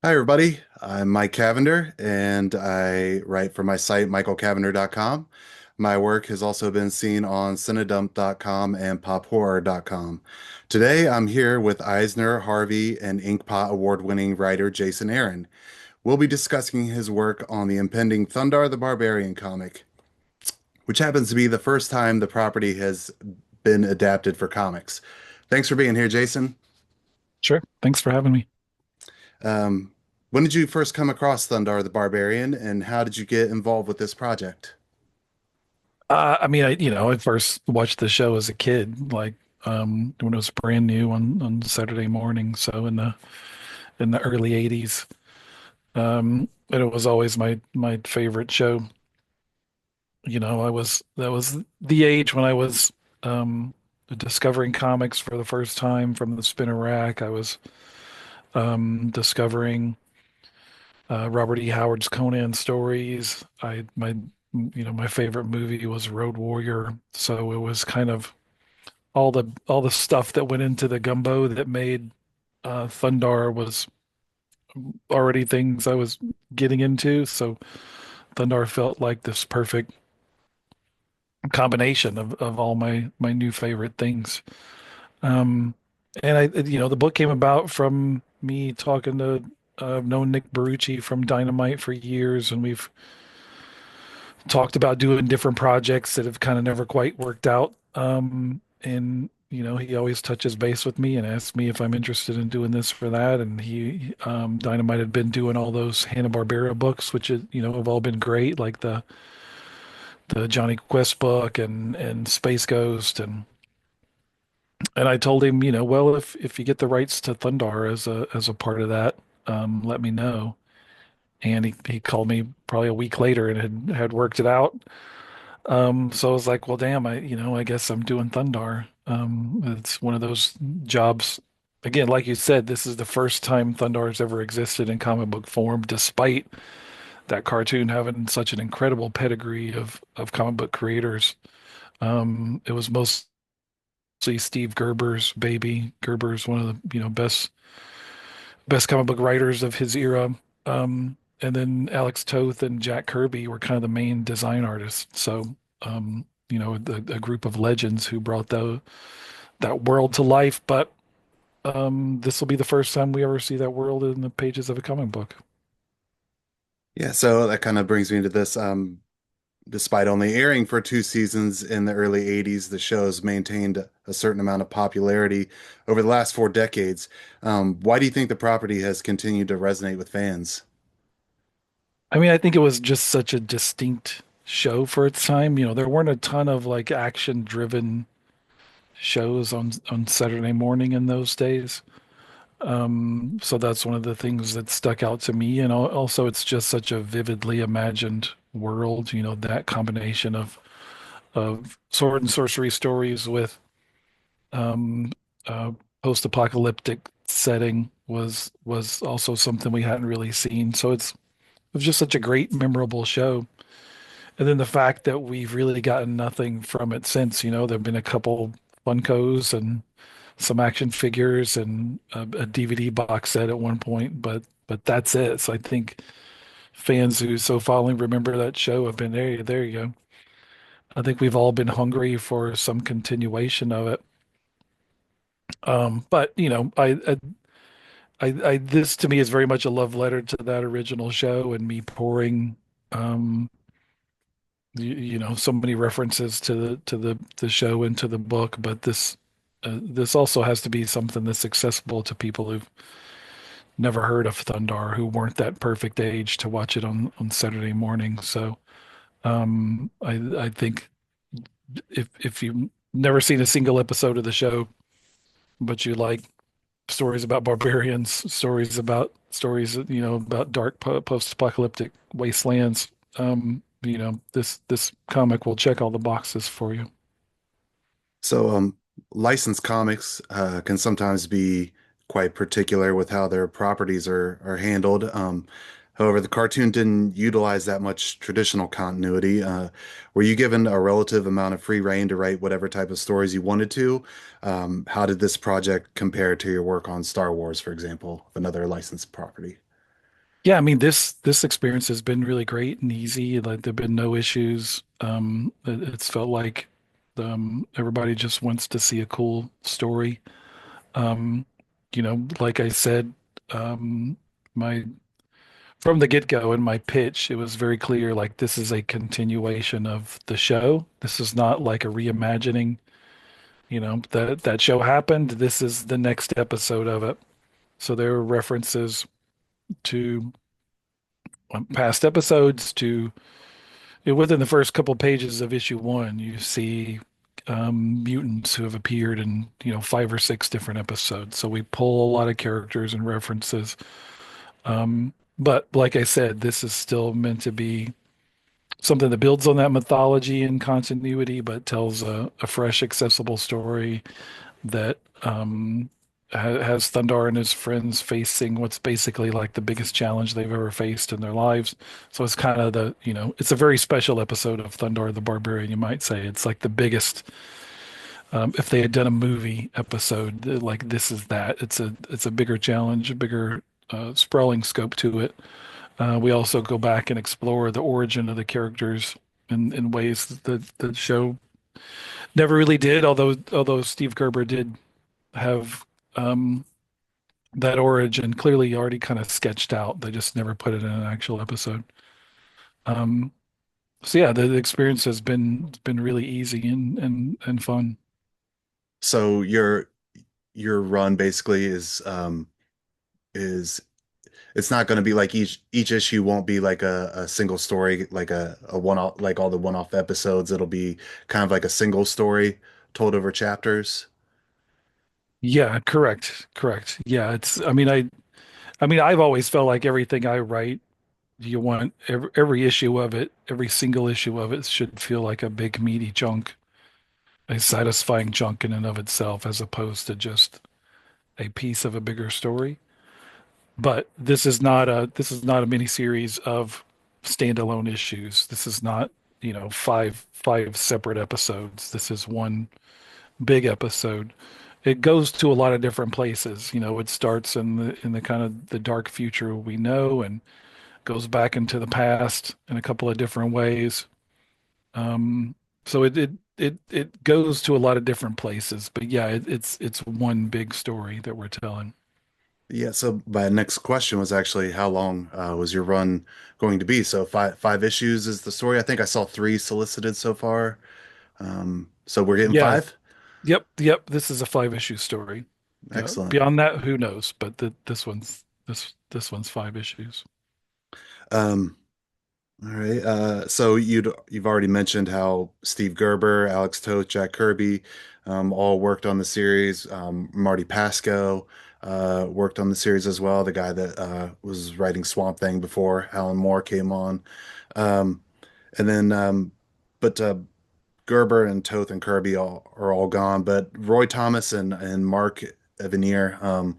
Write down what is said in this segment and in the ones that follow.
Hi, everybody. I'm Mike Cavender, and I write for my site, michaelcavender.com. My work has also been seen on cinedump.com and pophorror.com. Today, I'm here with Eisner, Harvey, and Inkpot award-winning writer Jason Aaron. We'll be discussing his work on the impending Thundar the Barbarian comic, which happens to be the first time the property has been adapted for comics. Thanks for being here, Jason. Sure. Thanks for having me. Um, when did you first come across Thundar the Barbarian, and how did you get involved with this project? I first watched the show as a kid, when it was brand new on Saturday morning, so in the early 80s. And it was always my favorite show. I was that was the age when I was um discovering comics for the first time from the spinner rack. I was discovering Robert E. Howard's Conan stories. My favorite movie was Road Warrior, so it was kind of all the stuff that went into the gumbo that made Thundar was already things I was getting into. So Thundar felt like this perfect combination of all my new favorite things. Um, and the book came about from me talking to I've known Nick Barucci from Dynamite for years, and we've talked about doing different projects that have kind of never quite worked out. And he always touches base with me and asks me if I'm interested in doing this or that. And Dynamite had been doing all those Hanna-Barbera books, which have all been great, like the Johnny Quest book and Space Ghost. And I told him, well, if you get the rights to Thundar as a part of that, let me know. And he called me probably a week later and had worked it out. So I was like, well, damn, I guess I'm doing Thundar. It's one of those jobs. Again, like you said, this is the first time Thundar has ever existed in comic book form, despite that cartoon having such an incredible pedigree of comic book creators. It was mostly Steve Gerber's baby. Gerber's one of the, best comic book writers of his era. And then Alex Toth and Jack Kirby were kind of the main design artists. So, a group of legends who brought that world to life. But this will be the first time we ever see that world in the pages of a comic book. Yeah, so that kind of brings me to this. Despite only airing for two seasons in the early 80s, the show's maintained a certain amount of popularity over the last 4 decades. Why do you think the property has continued to resonate with fans? I mean, I think it was just such a distinct show for its time. There weren't a ton of like action-driven shows on Saturday morning in those days. So that's one of the things that stuck out to me. And also, it's just such a vividly imagined world. That combination of sword and sorcery stories with um, uh, post-apocalyptic setting was also something we hadn't really seen. So it was just such a great, memorable show. And then the fact that we've really gotten nothing from it since. There've been a couple Funkos and some action figures and a DVD box set at one point, but that's it. So I think fans who so fondly remember that show have been there. There you go. I think we've all been hungry for some continuation of it. But this to me is very much a love letter to that original show and me pouring, um, so many references to the show into the book. But this also has to be something that's accessible to people who've never heard of Thundar, who weren't that perfect age to watch it on Saturday morning. So I think if you've never seen a single episode of the show, but you like stories about barbarians, stories about dark post-apocalyptic wastelands, this comic will check all the boxes for you. So, licensed comics can sometimes be quite particular with how their properties are handled. However, the cartoon didn't utilize that much traditional continuity. Were you given a relative amount of free reign to write whatever type of stories you wanted to? How did this project compare to your work on Star Wars, for example, another licensed property? Yeah, I mean this experience has been really great and easy. Like there've been no issues. It's felt like everybody just wants to see a cool story. Um, like I said, my from the get-go in my pitch, it was very clear like this is a continuation of the show. This is not like a reimagining. That show happened. This is the next episode of it. So there are references to past episodes to within the first couple pages of issue one, you see mutants who have appeared in, five or six different episodes. So we pull a lot of characters and references. But like I said, this is still meant to be something that builds on that mythology and continuity, but tells a fresh, accessible story that has Thundar and his friends facing what's basically like the biggest challenge they've ever faced in their lives. So it's kind of it's a very special episode of Thundar the Barbarian, you might say. It's like the biggest. If they had done a movie episode, like this is that. It's a bigger challenge, a bigger sprawling scope to it. We also go back and explore the origin of the characters in ways that the show never really did. Although Steve Gerber did have um, that origin clearly already kind of sketched out. They just never put it in an actual episode. Um, so yeah, the experience has been really easy and fun. So your run basically is it's not going to be like each issue won't be like a single story, like a one-off, like all the one-off episodes. It'll be kind of like a single story told over chapters. Yeah, correct. Yeah, I mean, I've always felt like everything I write, you want every issue of it, every single issue of it should feel like a big meaty chunk, a satisfying chunk in and of itself, as opposed to just a piece of a bigger story. But this is not a mini series of standalone issues. This is not, five separate episodes. This is one big episode. It goes to a lot of different places. It starts in the kind of the dark future we know and goes back into the past in a couple of different ways. Um, so it goes to a lot of different places. But yeah, it's one big story that we're telling. Yeah, so my next question was actually how long was your run going to be? So five issues is the story. I think I saw three solicited so far. So we're getting Yeah, five? yep. This is a five-issue story. Yeah. Excellent. Beyond that, who knows? But this one's five issues. Um, all right. So you've already mentioned how Steve Gerber, Alex Toth, Jack Kirby, all worked on the series. Marty Pasco worked on the series as well. The guy that was writing Swamp Thing before Alan Moore came on. Um, and then, but Gerber and Toth and Kirby are all gone. But Roy Thomas and Mark Evanier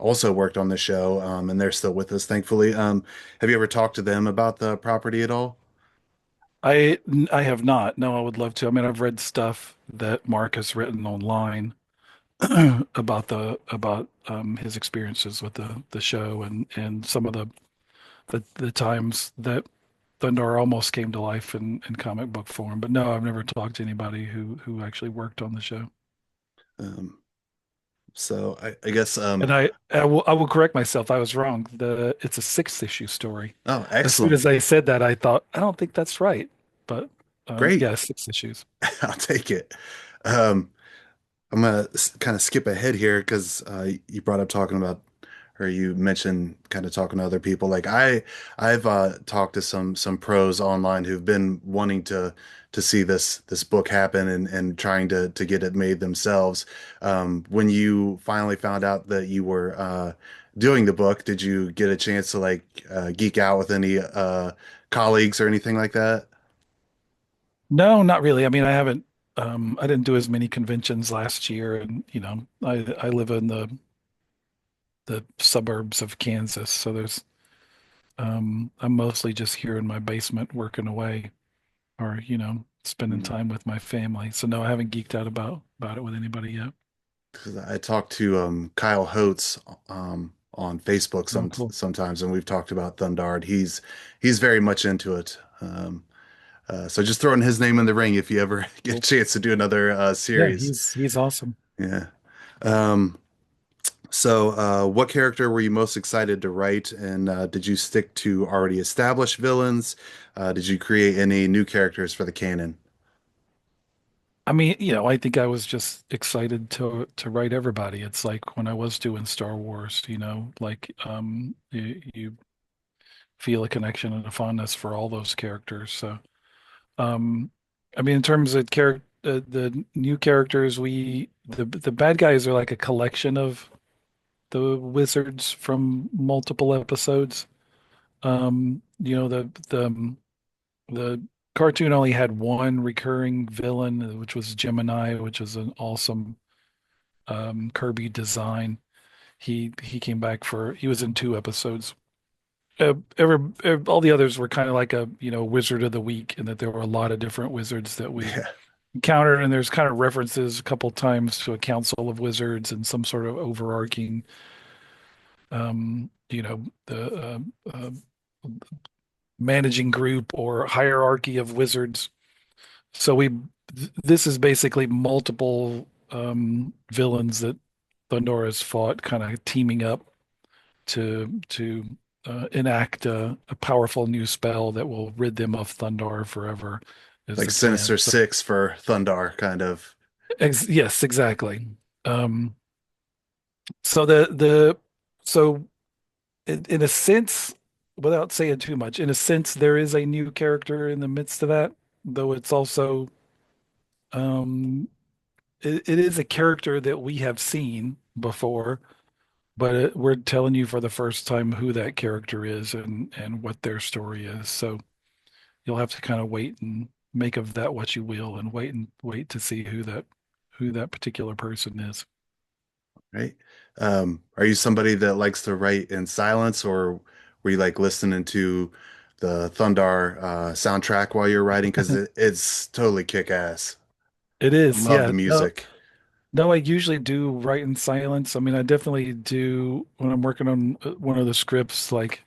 also worked on the show, and they're still with us, thankfully. Have you ever talked to them about the property at all? I have not. No, I would love to. I mean, I've read stuff that Mark has written online about his experiences with the show and some of the times that Thundar almost came to life in comic book form. But no, I've never talked to anybody who actually worked on the show. Um, so I guess And I will correct myself. I was wrong. It's a six issue story. oh, As soon excellent. as I said that, I thought I don't think that's right. But Great. yeah, six issues. I'll take it. Um, I'm gonna kind of skip ahead here because you brought up talking about, or you mentioned kind of talking to other people. Like I've talked to some pros online who've been wanting to see this book happen and trying to get it made themselves. When you finally found out that you were doing the book, did you get a chance to like geek out with any colleagues or anything like that? No, not really. I mean, I haven't. I didn't do as many conventions last year, and I live in the suburbs of Kansas, so I'm mostly just here in my basement working away, or spending Hmm. time with my family. So no, I haven't geeked out about it with anybody yet. 'Cause I talked to Kyle Holtz on Facebook Oh, cool. sometimes, and we've talked about Thundard. He's very much into it. So just throwing his name in the ring if you ever get a Cool. chance to do another Yeah, series. he's awesome. Yeah. Um, so, what character were you most excited to write, and did you stick to already established villains? Did you create any new characters for the canon? I mean, I think I was just excited to write everybody. It's like when I was doing Star Wars, like you feel a connection and a fondness for all those characters. So, um, I mean, in terms of the new characters, the bad guys are like a collection of the wizards from multiple episodes. The cartoon only had one recurring villain, which was Gemini, which was an awesome Kirby design. He came back he was in two episodes. All the others were kind of like a wizard of the week, and that there were a lot of different wizards that we Yeah, encountered, and there's kind of references a couple times to a council of wizards and some sort of overarching, the managing group or hierarchy of wizards. So this is basically multiple villains that Thundar has fought, kind of teaming up to enact a powerful new spell that will rid them of Thundar forever, is like the plan. Sinister So, Six for Thundar, kind of. yes, exactly. Um, so so in a sense, without saying too much, in a sense, there is a new character in the midst of that, though it's also um, it is a character that we have seen before, but we're telling you for the first time who that character is and what their story is. So you'll have to kind of wait and make of that what you will, and wait to see who that particular person is. Right? Are you somebody that likes to write in silence, or were you like listening to the Thundar soundtrack while you're writing? Because it's totally kick-ass. It I is, love yeah. the No, music. no, I usually do write in silence. I mean, I definitely do when I'm working on one of the scripts, like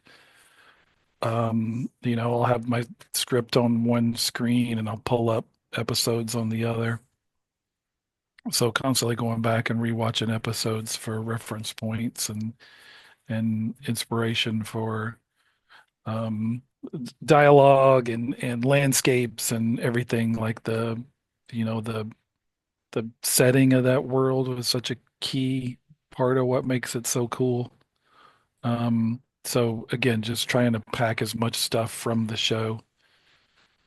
I'll have my script on one screen and I'll pull up episodes on the other. So constantly going back and rewatching episodes for reference points and inspiration for um, dialogue and landscapes and everything. Like you know the setting of that world was such a key part of what makes it so cool. So again, just trying to pack as much stuff from the show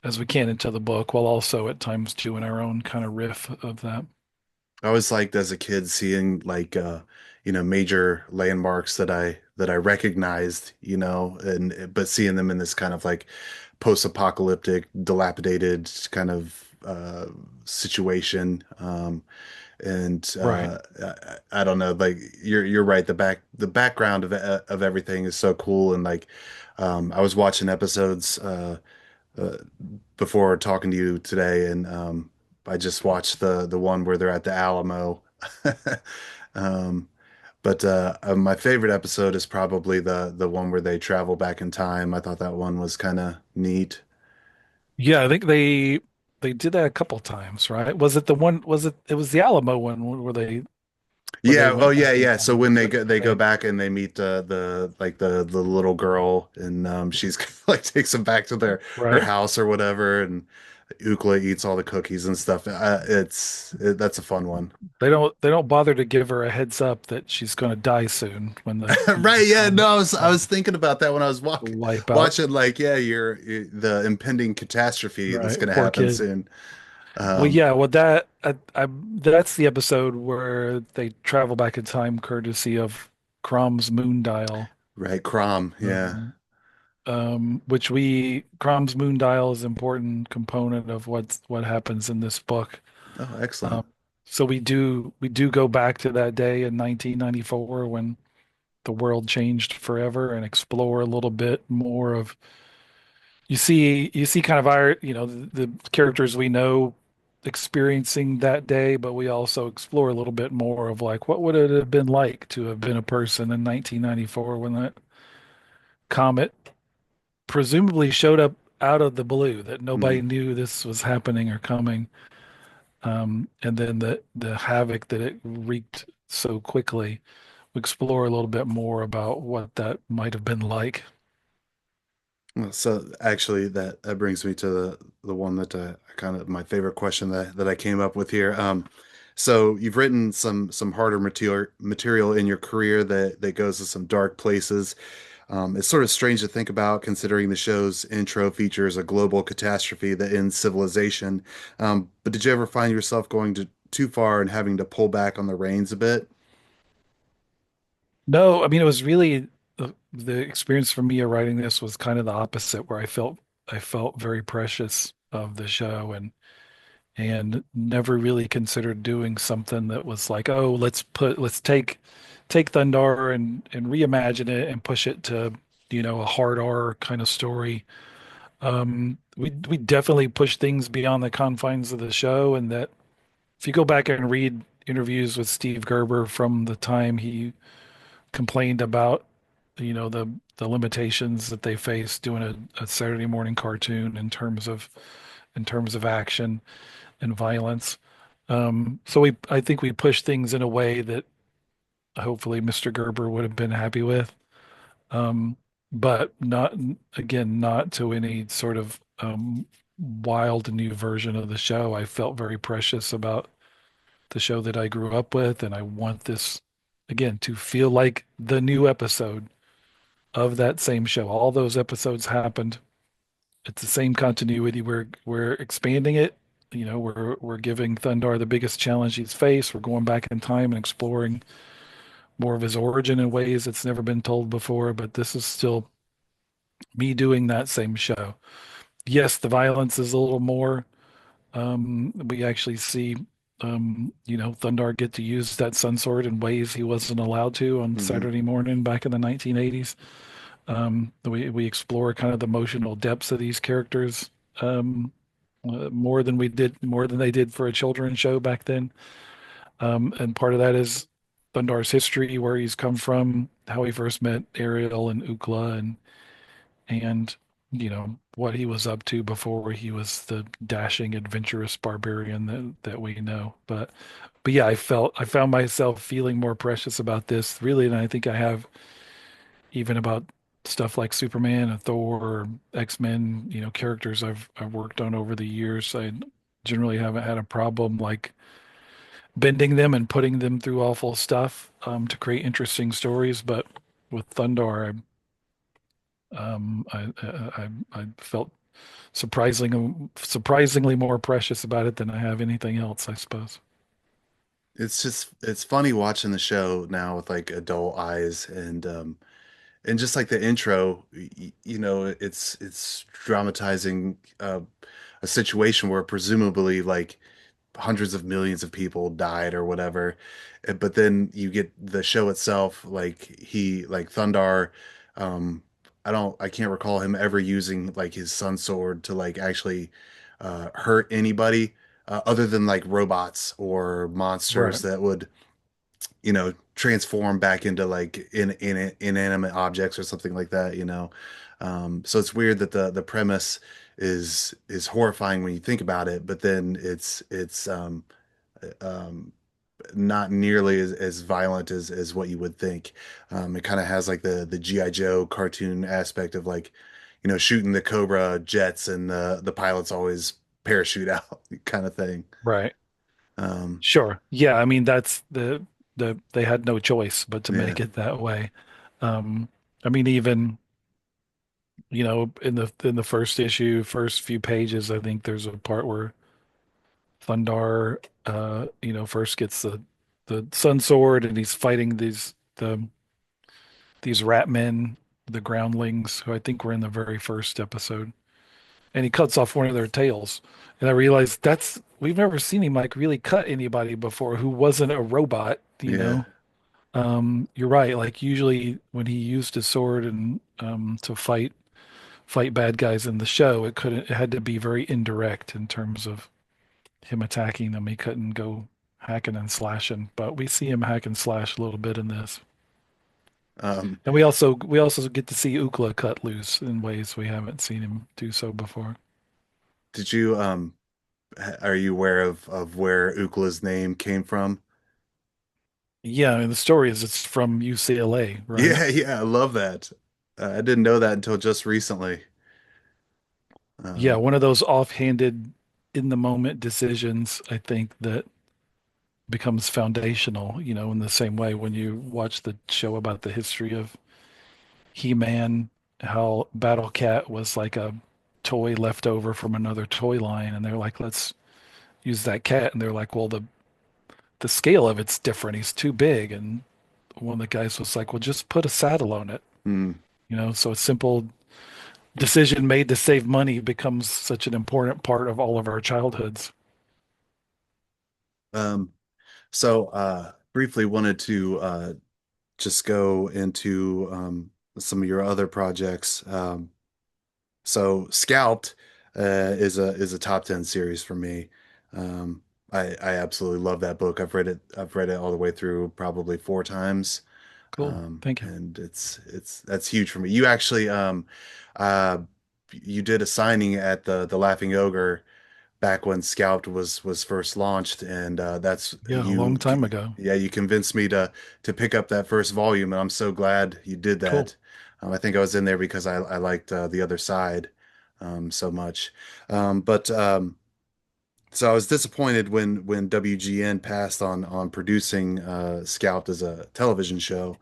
as we can into the book, while also at times doing our own kind of riff of that. I always liked as a kid seeing like major landmarks that I recognized, and but seeing them in this kind of like post-apocalyptic, dilapidated kind of situation. And Right. I don't know, like you're right. The background of everything is so cool, and like I was watching episodes uh, before talking to you today, and I just watched the one where they're at the Alamo. Um, but my favorite episode is probably the one where they travel back in time. I thought that one was kind of neat. Yeah, I think they did that a couple times, right? Was it the one? It was the Alamo one where they Yeah, oh went yeah, back in yeah. So time? when Is that they go right? back and they meet the like the little girl, and she's like takes them back to her Right. house or whatever, and Ukla eats all the cookies and stuff. That's a fun one. They don't bother to give her a heads up that she's going to die soon when Right, the yeah, no, comet I was thinking about that when I was wipe out. watching, like, yeah, the impending catastrophe that's Right. going to Poor happen kid. soon. Well, Um, yeah. Well, that's the episode where they travel back in time, courtesy of Crom's moon dial. right, Crom, yeah. Um, Crom's moon dial is an important component of what happens in this book. Oh, excellent. Um, so we do go back to that day in 1994 when the world changed forever, and explore a little bit more of you see kind of our the characters we know experiencing that day, but we also explore a little bit more of like what would it have been like to have been a person in 1994 when that comet presumably showed up out of the blue, that nobody Mhm. knew this was happening or coming. And then the havoc that it wreaked so quickly. We explore a little bit more about what that might have been like. Well, so actually, that brings me to the one that kind of my favorite question that I came up with here. So you've written some harder material in your career that goes to some dark places. It's sort of strange to think about considering the show's intro features a global catastrophe that ends civilization. But did you ever find yourself going too far and having to pull back on the reins a bit? No, I mean it was really the experience for me of writing this was kind of the opposite, where I felt very precious of the show and never really considered doing something that was like, oh, let's take Thundar and reimagine it and push it to, a hard R kind of story. We definitely push things beyond the confines of the show, and that if you go back and read interviews with Steve Gerber from the time he complained about, the limitations that they face doing a Saturday morning cartoon in terms of action and violence. So I think we push things in a way that hopefully Mr. Gerber would have been happy with. Um, but not, again, not to any sort of wild new version of the show. I felt very precious about the show that I grew up with, and I want this again to feel like the new episode of that same show. All those episodes happened. It's the same continuity. We're expanding it. We're giving Thundar the biggest challenge he's faced. We're going back in time and exploring more of his origin in ways that's never been told before. But this is still me doing that same show. Yes, the violence is a little more. We actually see, Thundar get to use that sun sword in ways he wasn't allowed to on Hmm. Saturday morning back in the 1980s. We explore kind of the emotional depths of these characters more than they did for a children's show back then. And part of that is Thundar's history, where he's come from, how he first met Ariel and Ukla, and what he was up to before he was the dashing, adventurous barbarian that we know. But yeah, I found myself feeling more precious about this really than I think I have even about stuff like Superman and Thor or X-Men, characters I've worked on over the years. I generally haven't had a problem like bending them and putting them through awful stuff to create interesting stories. But with Thundar, I felt surprisingly more precious about it than I have anything else, I suppose. It's funny watching the show now with like adult eyes and just like the intro, it's dramatizing a situation where presumably like hundreds of millions of people died or whatever. But then you get the show itself, like Thundar, um, I can't recall him ever using like his sun sword to like actually hurt anybody other than like robots or monsters Right. that would transform back into like in inanimate objects or something like that. So it's weird that the premise is horrifying when you think about it, but then it's um not nearly as violent as what you would think. It kind of has like the G.I. Joe cartoon aspect of like shooting the Cobra jets and the pilots always parachute out kind of thing. Right. um Sure. Yeah, I mean that's the they had no choice but to yeah. make it that way. Um, I mean even, in the first issue, first few pages, I think there's a part where Thundar first gets the sun sword and he's fighting these rat men, the groundlings, who I think were in the very first episode. And he cuts off one of their tails. And I realized we've never seen him like really cut anybody before who wasn't a robot, you Yeah. know. You're right. Like usually when he used his sword and to fight bad guys in the show, it had to be very indirect in terms of him attacking them. He couldn't go hacking and slashing, but we see him hack and slash a little bit in this. Um, And we also get to see Ukla cut loose in ways we haven't seen him do so before. did you are you aware of where Ukla's name came from? Yeah, I mean, the story is it's from UCLA, right? Yeah, yeah, I love that. I didn't know that until just recently. Yeah, Um, one of those offhanded, in the moment decisions, I think that becomes foundational, in the same way when you watch the show about the history of He-Man, how Battle Cat was like a toy left over from another toy line, and they're like, let's use that cat, and they're like, well, the scale of it's different. He's too big, and one of the guys was like, well, just put a saddle on it. hmm. So a simple decision made to save money becomes such an important part of all of our childhoods. Um, so briefly wanted to just go into some of your other projects. So Scalped is a top 10 series for me. Um, I absolutely love that book. I've read it all the way through probably four times. Cool. Thank you. And it's that's huge for me. You actually uh you did a signing at the Laughing Ogre back when Scalped was first launched, and that's Yeah, a long time ago. yeah, you convinced me to pick up that first volume, and I'm so glad you did Cool. that. I think I was in there because I liked the other side so much. But so I was disappointed when WGN passed on producing Scalped as a television show.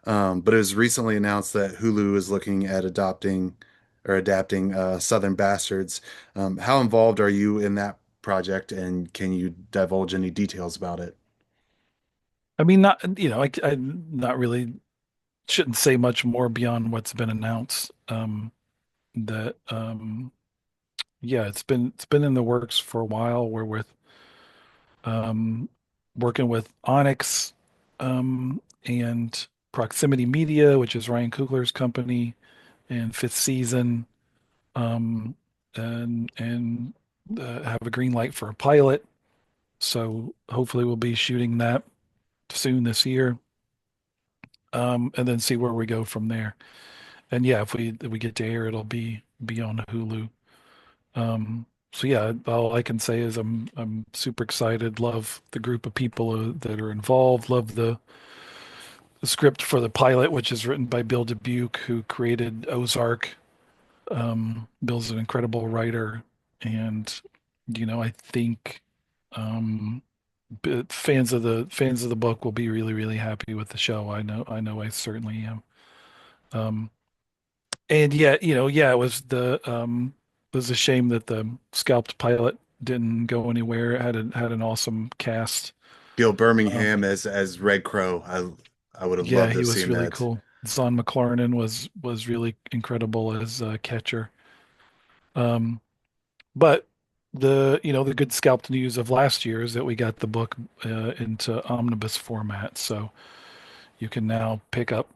But it was recently announced that Hulu is looking at adopting or adapting Southern Bastards. How involved are you in that project, and can you divulge any details about it? I mean, not, I not really shouldn't say much more beyond what's been announced. That Yeah, it's been in the works for a while. We're um working with Onyx and Proximity Media, which is Ryan Coogler's company, and Fifth Season, um and have a green light for a pilot. So hopefully we'll be shooting that soon this year. And then see where we go from there. And yeah, if we get to air, it'll be on Hulu. So yeah, all I can say is I'm super excited. Love the group of people that are involved. Love the script for the pilot, which is written by Bill Dubuque, who created Ozark. Bill's an incredible writer, and I think um, fans of the book will be really really happy with the show. I know I certainly am. Um, And yeah, yeah, it was a shame that the scalped pilot didn't go anywhere. It had an awesome cast. Gil Um, Birmingham as Red Crow. I would have yeah, loved to he have was seen really that. cool. Zon McLaren was really incredible as catcher. Um, but the good scalped news of last year is that we got the book into omnibus format, so you can now pick up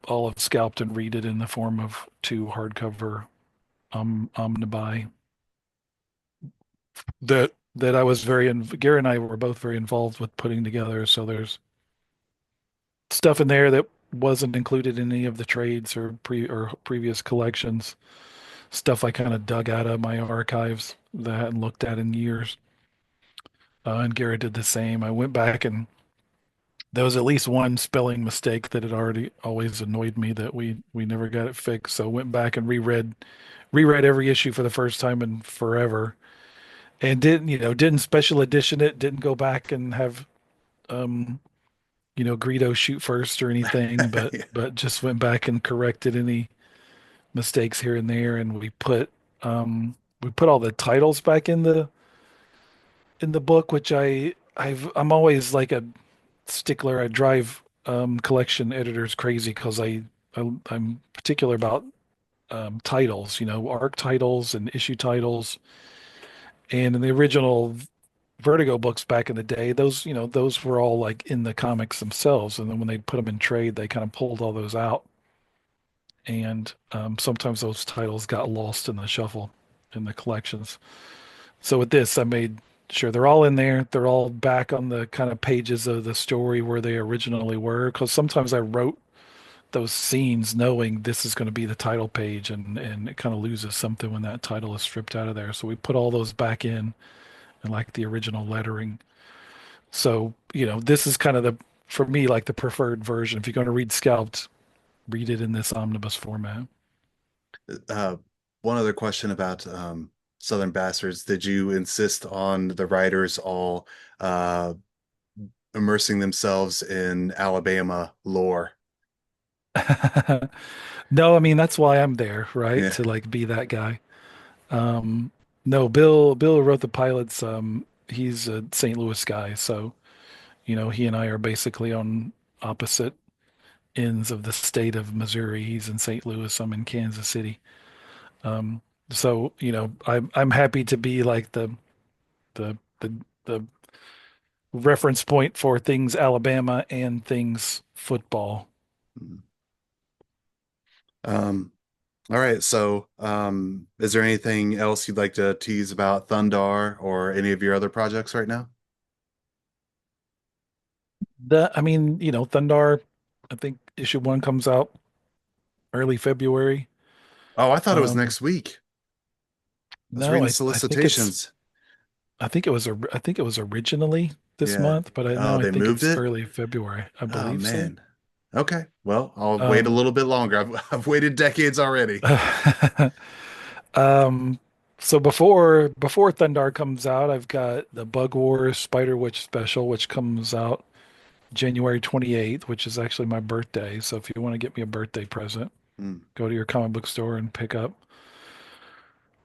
all of Scalped and read it in the form of two hardcover omnibi that I was Gary and I were both very involved with putting together. So there's stuff in there that wasn't included in any of the trades or previous collections. Stuff I kind of dug out of my archives that I hadn't looked at in years. And Gary did the same. I went back and there was at least one spelling mistake that had already always annoyed me that we never got it fixed. So I went back and reread every issue for the first time in forever and didn't special edition it, didn't go back and have um Greedo shoot first or anything, but Yeah. but just went back and corrected any mistakes here and there, and we put all the titles back in the book, which I'm always like a stickler. I drive collection editors crazy because I'm particular about titles, arc titles and issue titles. And in the original Vertigo books back in the day, those were all like in the comics themselves. And then when they put them in trade, they kind of pulled all those out. And sometimes those titles got lost in the shuffle in the collections. So with this, I made Sure, they're all in there. They're all back on the kind of pages of the story where they originally were. Because sometimes I wrote those scenes knowing this is going to be the title page, and it kind of loses something when that title is stripped out of there. So we put all those back in and like the original lettering. So, this is kind of for me, like the preferred version. If you're going to read Scalped, read it in this omnibus format. Uh, one other question about Southern Bastards. Did you insist on the writers all uh, immersing themselves in Alabama lore? No, I mean that's why I'm there, right? Yeah. To like be that guy. Um, no, Bill who wrote the pilots. He's a St. Louis guy, so he and I are basically on opposite ends of the state of Missouri. He's in St. Louis, I'm in Kansas City. Um, so I'm happy to be like the reference point for things Alabama and things football. Um, all right. So, is there anything else you'd like to tease about Thundar or any of your other projects right now? I mean, Thundar, I think issue one comes out early February. Oh, I thought it was Um, next week. I was no, reading the I think solicitations. I think it was originally this Yeah. month, but Oh, now I they think moved it's it? early February. I Oh, believe so. man. Okay. Well, I'll wait a Um, little bit longer. I've waited decades already. um, so before Thundar comes out, I've got the Bug Wars Spider Witch special, which comes out January 28th, which is actually my birthday. So if you want to get me a birthday present, Hmm. go to your comic book store and pick up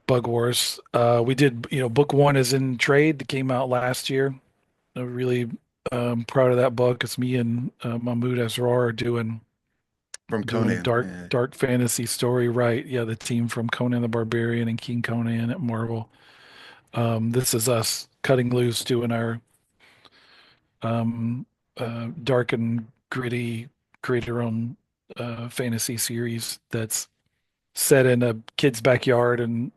Bug Wars. We did, book one is in trade that came out last year. I'm really proud of that book. It's me and Mahmoud Asrar are From doing a Conan. dark Yeah. dark fantasy story, right? Yeah, the team from Conan the Barbarian and King Conan at Marvel. This is us cutting loose, doing our um, dark and gritty, create our own fantasy series that's set in a kid's backyard and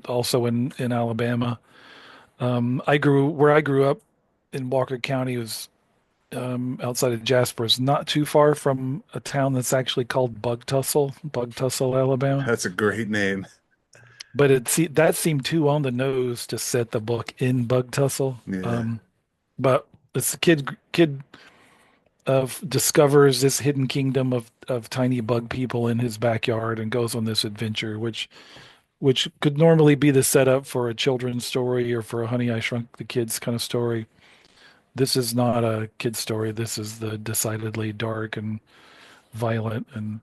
also in Alabama. Where I grew up in Walker County was outside of Jasper. It's not too far from a town that's actually called Bug Tussle, Alabama. That's a great name. But that seemed too on the nose to set the book in Bug Tussle. Yeah. But it's a kid of discovers this hidden kingdom of tiny bug people in his backyard and goes on this adventure, which could normally be the setup for a children's story or for a Honey I Shrunk the Kids kind of story. This is not a kid's story. This is the decidedly dark and violent, and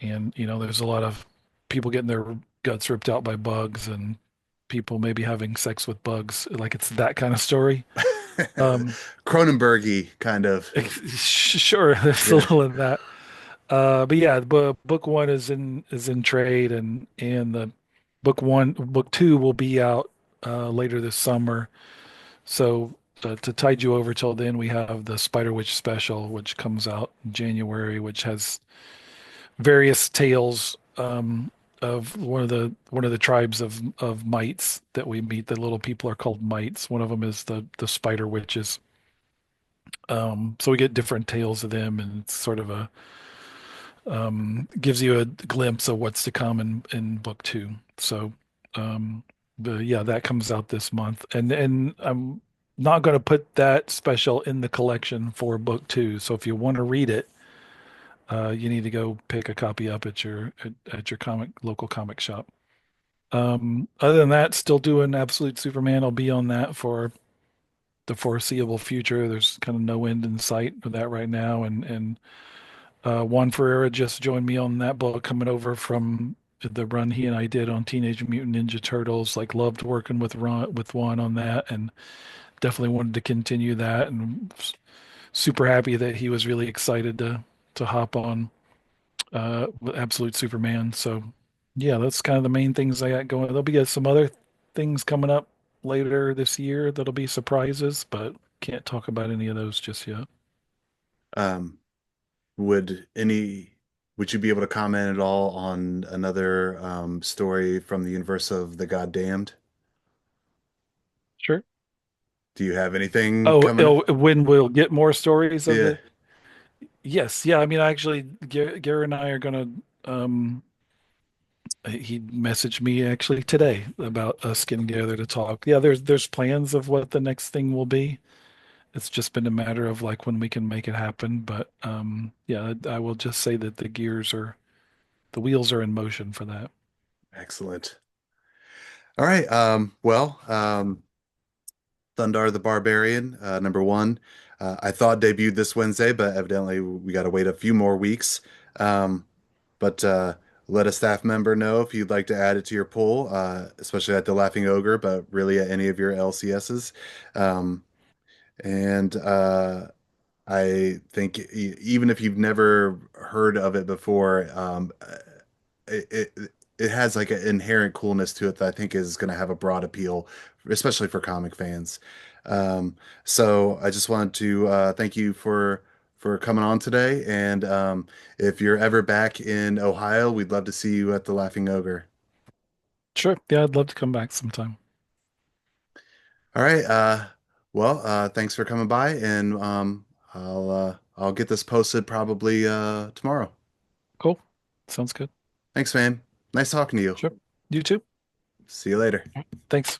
there's a lot of people getting their guts ripped out by bugs and people maybe having sex with bugs. Like it's that kind of story. Um, Cronenbergy kind of. sure, there's a Yeah. little of that. But yeah, book one is in trade, and the book two will be out later this summer. So to tide you over till then, we have the Spider Witch special, which comes out in January, which has various tales of one of the tribes of mites that we meet. The little people are called mites. One of them is the Spider Witches. So we get different tales of them, and it's sort of a gives you a glimpse of what's to come in book two. So, but yeah, that comes out this month, and I'm not going to put that special in the collection for book two. So if you want to read it, you need to go pick a copy up at your local comic shop. Other than that, still doing Absolute Superman. I'll be on that for the foreseeable future. There's kind of no end in sight with that right now, and Juan Ferreira just joined me on that book coming over from the run he and I did on Teenage Mutant Ninja Turtles. Like loved working with Juan on that, and definitely wanted to continue that. And super happy that he was really excited to hop on with Absolute Superman. So yeah, that's kind of the main things I got going. There'll be some other things coming up later this year that'll be surprises, but can't talk about any of those just yet. Um, would any would you be able to comment at all on another story from the universe of the Goddamned? Sure. Do you have anything coming up? When we'll get more stories of Yeah, the yes, yeah. I mean, actually, Gary and I are gonna. He messaged me actually today about us getting together to talk. Yeah, there's plans of what the next thing will be. It's just been a matter of like when we can make it happen. But yeah, I will just say that the wheels are in motion for that. excellent. All right. Well, Thundar the Barbarian, number one. I thought debuted this Wednesday, but evidently we got to wait a few more weeks. Um, but let a staff member know if you'd like to add it to your pool, especially at the Laughing Ogre, but really at any of your LCSs. Um, and I think even if you've never heard of it before, it, it it has like an inherent coolness to it that I think is going to have a broad appeal, especially for comic fans. So I just wanted to thank you for coming on today. And if you're ever back in Ohio, we'd love to see you at the Laughing Ogre. Sure. Yeah, I'd love to come back sometime. All right. Well, thanks for coming by, and I'll get this posted probably tomorrow. Cool. Sounds good. Thanks, man. Nice talking to you. Sure. You too. See you later. Thanks.